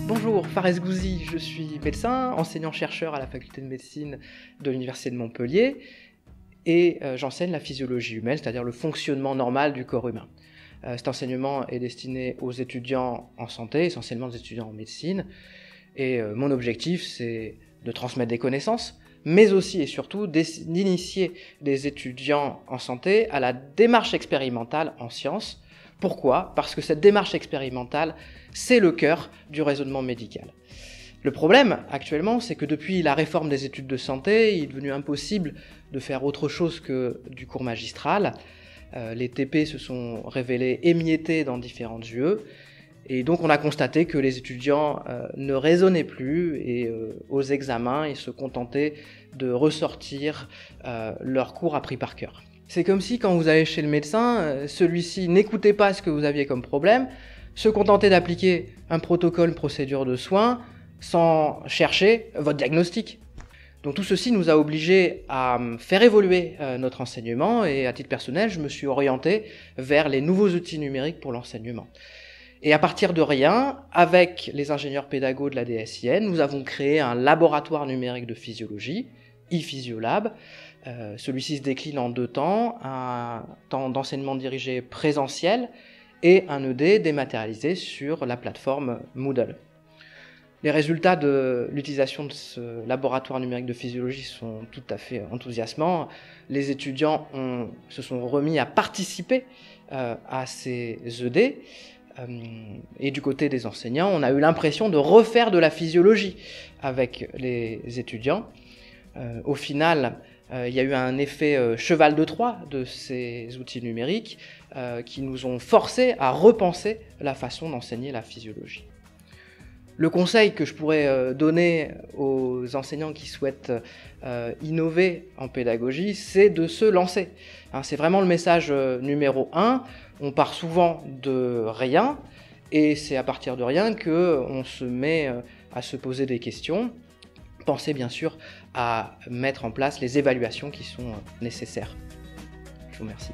Bonjour, Fares Gouzi, je suis médecin, enseignant-chercheur à la faculté de médecine de l'Université de Montpellier et j'enseigne la physiologie humaine, c'est-à-dire le fonctionnement normal du corps humain. Cet enseignement est destiné aux étudiants en santé, essentiellement aux étudiants en médecine, et mon objectif c'est de transmettre des connaissances, mais aussi et surtout d'initier des étudiants en santé à la démarche expérimentale en sciences. Pourquoi? Parce que cette démarche expérimentale, c'est le cœur du raisonnement médical. Le problème, actuellement, c'est que depuis la réforme des études de santé, il est devenu impossible de faire autre chose que du cours magistral. Les TP se sont révélés émiettés dans différentes UE, et donc on a constaté que les étudiants ne raisonnaient plus, et aux examens, ils se contentaient de ressortir leurs cours appris par cœur. C'est comme si quand vous allez chez le médecin, celui-ci n'écoutait pas ce que vous aviez comme problème, se contentait d'appliquer un protocole, une procédure de soins, sans chercher votre diagnostic. Donc tout ceci nous a obligés à faire évoluer notre enseignement, et à titre personnel, je me suis orienté vers les nouveaux outils numériques pour l'enseignement. Et à partir de rien, avec les ingénieurs pédagogues de la DSIN, nous avons créé un laboratoire numérique de physiologie, ePhysiolab. Celui-ci se décline en 2 temps, un temps d'enseignement dirigé présentiel et un ED dématérialisé sur la plateforme Moodle. Les résultats de l'utilisation de ce laboratoire numérique de physiologie sont tout à fait enthousiasmants. Les étudiants se sont remis à participer à ces ED. Et du côté des enseignants, on a eu l'impression de refaire de la physiologie avec les étudiants. Au final, il y a eu un effet cheval de Troie de ces outils numériques qui nous ont forcés à repenser la façon d'enseigner la physiologie. Le conseil que je pourrais donner aux enseignants qui souhaitent innover en pédagogie, c'est de se lancer. C'est vraiment le message numéro 1. On part souvent de rien, et c'est à partir de rien qu'on se met à se poser des questions. Pensez bien sûr à mettre en place les évaluations qui sont nécessaires. Je vous remercie.